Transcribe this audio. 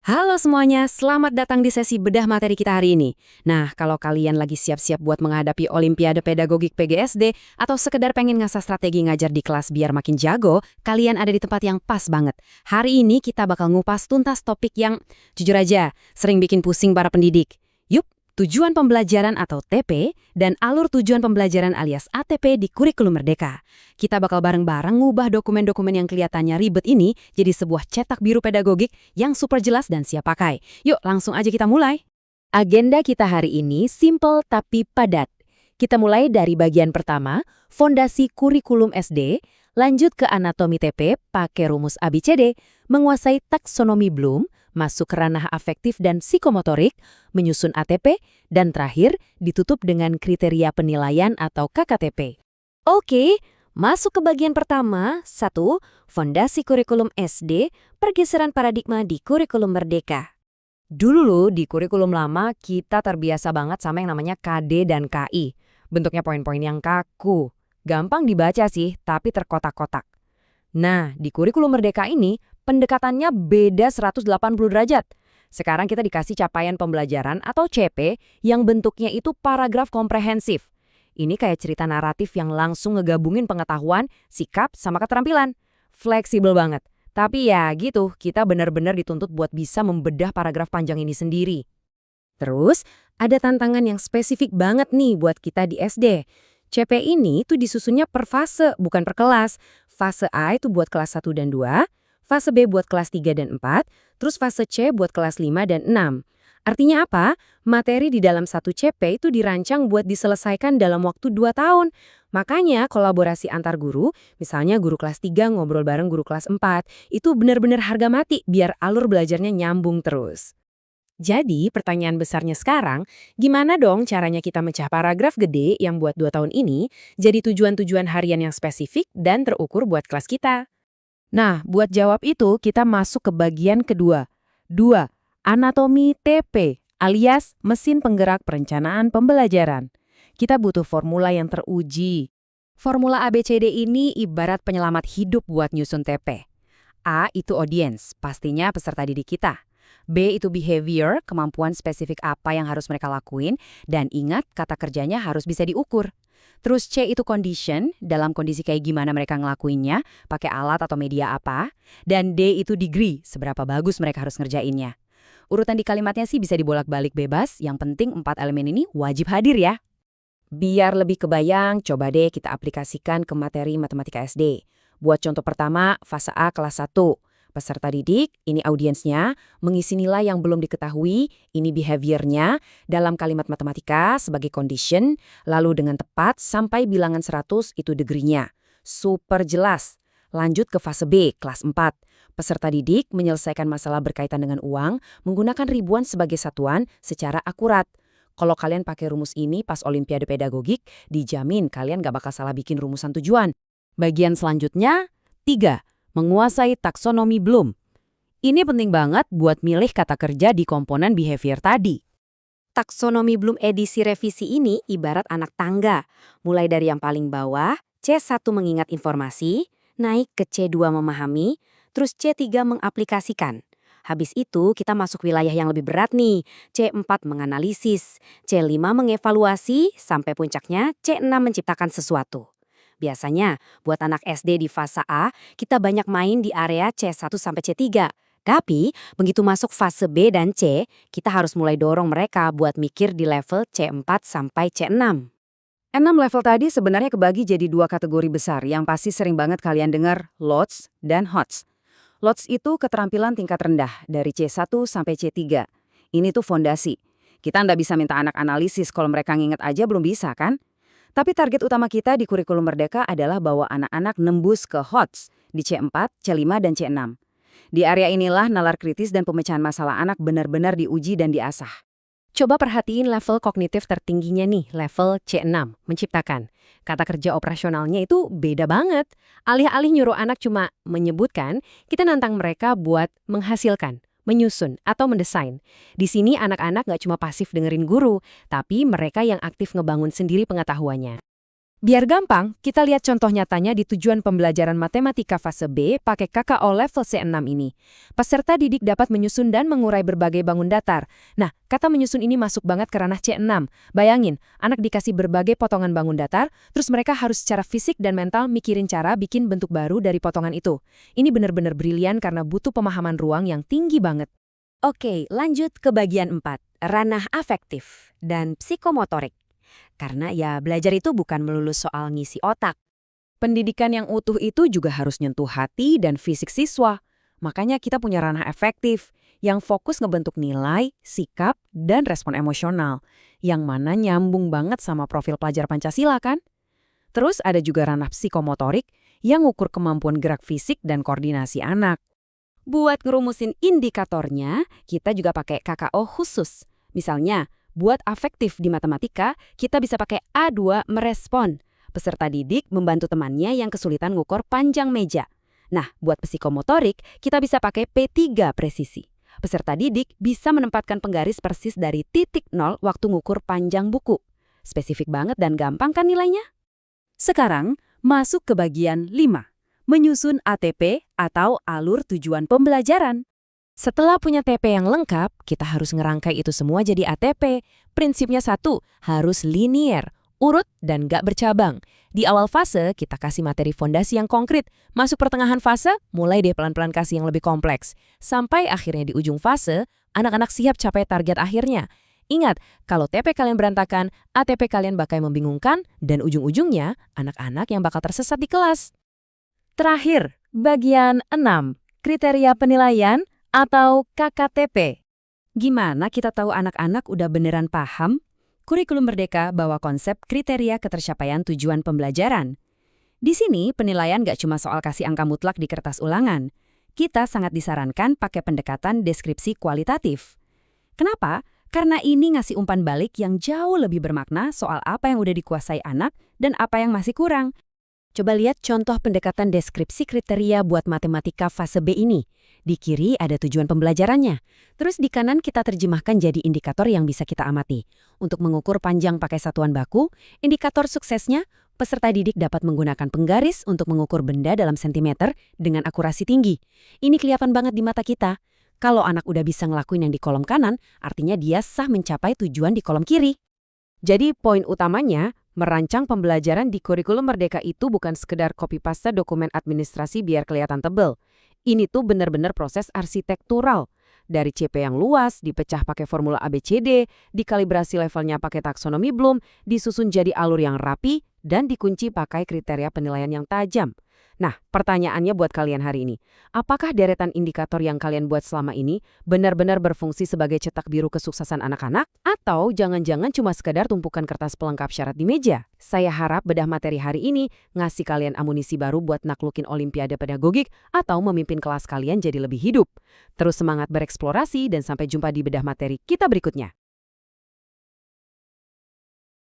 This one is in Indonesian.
Halo semuanya, selamat datang di sesi bedah materi kita hari ini. Nah, kalau kalian lagi siap-siap buat menghadapi Olimpiade Pedagogik PGSD atau sekedar pengen ngasah strategi ngajar di kelas biar makin jago, kalian ada di tempat yang pas banget. Hari ini kita bakal ngupas tuntas topik yang, jujur aja, sering bikin pusing para pendidik. Yup, tujuan pembelajaran atau TP dan alur tujuan pembelajaran alias ATP di kurikulum Merdeka. Kita bakal bareng-bareng ngubah dokumen-dokumen yang kelihatannya ribet ini jadi sebuah cetak biru pedagogik yang super jelas dan siap pakai. Yuk, langsung aja kita mulai. Agenda kita hari ini simple tapi padat. Kita mulai dari bagian pertama, fondasi kurikulum SD, lanjut ke anatomi TP, pakai rumus ABCD, menguasai taksonomi Bloom, masuk ke ranah afektif dan psikomotorik, menyusun ATP, dan terakhir ditutup dengan kriteria penilaian atau KKTP. Oke, masuk ke bagian pertama, 1. Fondasi kurikulum SD, pergeseran paradigma di kurikulum Merdeka. Dulu di kurikulum lama, kita terbiasa banget sama yang namanya KD dan KI. Bentuknya poin-poin yang kaku. Gampang dibaca sih, tapi terkotak-kotak. Nah, di kurikulum Merdeka ini, pendekatannya beda 180 derajat. Sekarang kita dikasih capaian pembelajaran atau CP yang bentuknya itu paragraf komprehensif. Ini kayak cerita naratif yang langsung ngegabungin pengetahuan, sikap, sama keterampilan. Fleksibel banget. Tapi ya gitu, kita benar-benar dituntut buat bisa membedah paragraf panjang ini sendiri. Terus, ada tantangan yang spesifik banget nih buat kita di SD. CP ini tuh disusunnya per fase, bukan per kelas. Fase A itu buat kelas 1 dan 2, fase B buat kelas 3 dan 4, terus fase C buat kelas 5 dan 6. Artinya apa? Materi di dalam satu CP itu dirancang buat diselesaikan dalam waktu 2 tahun. Makanya kolaborasi antar guru, misalnya guru kelas 3 ngobrol bareng guru kelas 4, itu benar-benar harga mati biar alur belajarnya nyambung terus. Jadi, pertanyaan besarnya sekarang, gimana dong caranya kita mecah paragraf gede yang buat 2 tahun ini jadi tujuan-tujuan harian yang spesifik dan terukur buat kelas kita? Nah, buat jawab itu kita masuk ke bagian kedua. 2. Anatomi TP alias mesin penggerak perencanaan pembelajaran. Kita butuh formula yang teruji. Formula ABCD ini ibarat penyelamat hidup buat nyusun TP. A itu audience, pastinya peserta didik kita. B itu behavior, kemampuan spesifik apa yang harus mereka lakuin, dan ingat kata kerjanya harus bisa diukur. Terus C itu condition, dalam kondisi kayak gimana mereka ngelakuinnya, pakai alat atau media apa, dan D itu degree, seberapa bagus mereka harus ngerjainnya. Urutan di kalimatnya sih bisa dibolak-balik bebas, yang penting 4 elemen ini wajib hadir ya. Biar lebih kebayang, coba deh kita aplikasikan ke materi matematika SD. Buat contoh pertama, fase A kelas 1. Peserta didik, ini audiensnya, mengisi nilai yang belum diketahui, ini behaviornya, dalam kalimat matematika sebagai condition, lalu dengan tepat sampai bilangan 100 itu degree-nya. Super jelas. Lanjut ke fase B, kelas 4. Peserta didik menyelesaikan masalah berkaitan dengan uang, menggunakan ribuan sebagai satuan secara akurat. Kalau kalian pakai rumus ini pas Olimpiade Pedagogik, dijamin kalian gak bakal salah bikin rumusan tujuan. Bagian selanjutnya, 3. Menguasai taksonomi Bloom. Ini penting banget buat milih kata kerja di komponen behavior tadi. Taksonomi Bloom edisi revisi ini ibarat anak tangga. Mulai dari yang paling bawah, C1 mengingat informasi, naik ke C2 memahami, terus C3 mengaplikasikan. Habis itu kita masuk wilayah yang lebih berat nih, C4 menganalisis, C5 mengevaluasi, sampai puncaknya C6 menciptakan sesuatu. Biasanya, buat anak SD di fase A, kita banyak main di area C1 sampai C3. Tapi, begitu masuk fase B dan C, kita harus mulai dorong mereka buat mikir di level C4 sampai C6. 6 level tadi sebenarnya kebagi jadi 2 kategori besar yang pasti sering banget kalian dengar, LOTS dan HOTS. LOTS itu keterampilan tingkat rendah dari C1 sampai C3. Ini tuh fondasi. Kita nggak bisa minta anak analisis kalau mereka nginget aja belum bisa kan? Tapi target utama kita di kurikulum Merdeka adalah bawa anak-anak nembus ke HOTS di C4, C5, dan C6. Di area inilah nalar kritis dan pemecahan masalah anak benar-benar diuji dan diasah. Coba perhatiin level kognitif tertingginya nih, level C6, menciptakan. Kata kerja operasionalnya itu beda banget. Alih-alih nyuruh anak cuma menyebutkan, kita nantang mereka buat menghasilkan, menyusun, atau mendesain. Di sini anak-anak nggak cuma pasif dengerin guru, tapi mereka yang aktif ngebangun sendiri pengetahuannya. Biar gampang, kita lihat contoh nyatanya di tujuan pembelajaran matematika fase B pakai KKO level C6 ini. Peserta didik dapat menyusun dan mengurai berbagai bangun datar. Nah, kata menyusun ini masuk banget ke ranah C6. Bayangin, anak dikasih berbagai potongan bangun datar, terus mereka harus secara fisik dan mental mikirin cara bikin bentuk baru dari potongan itu. Ini benar-benar brilian karena butuh pemahaman ruang yang tinggi banget. Oke, lanjut ke bagian 4, ranah afektif dan psikomotorik. Karena ya belajar itu bukan melulu soal ngisi otak. Pendidikan yang utuh itu juga harus nyentuh hati dan fisik siswa. Makanya kita punya ranah efektif yang fokus ngebentuk nilai, sikap, dan respon emosional. Yang mana nyambung banget sama profil pelajar Pancasila kan? Terus ada juga ranah psikomotorik yang ngukur kemampuan gerak fisik dan koordinasi anak. Buat ngerumusin indikatornya, kita juga pakai KKO khusus. Misalnya, buat afektif di matematika, kita bisa pakai A2 merespon. Peserta didik membantu temannya yang kesulitan ngukur panjang meja. Nah, buat psikomotorik, kita bisa pakai P3 presisi. Peserta didik bisa menempatkan penggaris persis dari titik nol waktu ngukur panjang buku. Spesifik banget dan gampang kan nilainya? Sekarang, masuk ke bagian 5. Menyusun ATP atau alur tujuan pembelajaran. Setelah punya TP yang lengkap, kita harus ngerangkai itu semua jadi ATP. Prinsipnya satu, harus linier, urut, dan gak bercabang. Di awal fase, kita kasih materi fondasi yang konkret. Masuk pertengahan fase, mulai deh pelan-pelan kasih yang lebih kompleks. Sampai akhirnya di ujung fase, anak-anak siap capai target akhirnya. Ingat, kalau TP kalian berantakan, ATP kalian bakal membingungkan, dan ujung-ujungnya, anak-anak yang bakal tersesat di kelas. Terakhir, bagian 6, kriteria penilaian atau KKTP. Gimana kita tahu anak-anak udah beneran paham? Kurikulum Merdeka bawa konsep kriteria ketercapaian tujuan pembelajaran. Di sini penilaian gak cuma soal kasih angka mutlak di kertas ulangan. Kita sangat disarankan pakai pendekatan deskripsi kualitatif. Kenapa? Karena ini ngasih umpan balik yang jauh lebih bermakna soal apa yang udah dikuasai anak dan apa yang masih kurang. Coba lihat contoh pendekatan deskripsi kriteria buat matematika fase B ini. Di kiri ada tujuan pembelajarannya. Terus di kanan kita terjemahkan jadi indikator yang bisa kita amati. Untuk mengukur panjang pakai satuan baku, indikator suksesnya, peserta didik dapat menggunakan penggaris untuk mengukur benda dalam sentimeter dengan akurasi tinggi. Ini kelihatan banget di mata kita. Kalau anak udah bisa ngelakuin yang di kolom kanan, artinya dia sah mencapai tujuan di kolom kiri. Jadi poin utamanya, merancang pembelajaran di kurikulum Merdeka itu bukan sekedar copy-paste dokumen administrasi biar kelihatan tebel. Ini tuh benar-benar proses arsitektural. Dari CP yang luas, dipecah pakai formula ABCD, dikalibrasi levelnya pakai taksonomi Bloom, disusun jadi alur yang rapi, dan dikunci pakai kriteria penilaian yang tajam. Nah, pertanyaannya buat kalian hari ini. Apakah deretan indikator yang kalian buat selama ini benar-benar berfungsi sebagai cetak biru kesuksesan anak-anak? Atau jangan-jangan cuma sekedar tumpukan kertas pelengkap syarat di meja? Saya harap bedah materi hari ini ngasih kalian amunisi baru buat naklukin Olimpiade Pedagogik atau memimpin kelas kalian jadi lebih hidup. Terus semangat bereksplorasi dan sampai jumpa di bedah materi kita berikutnya.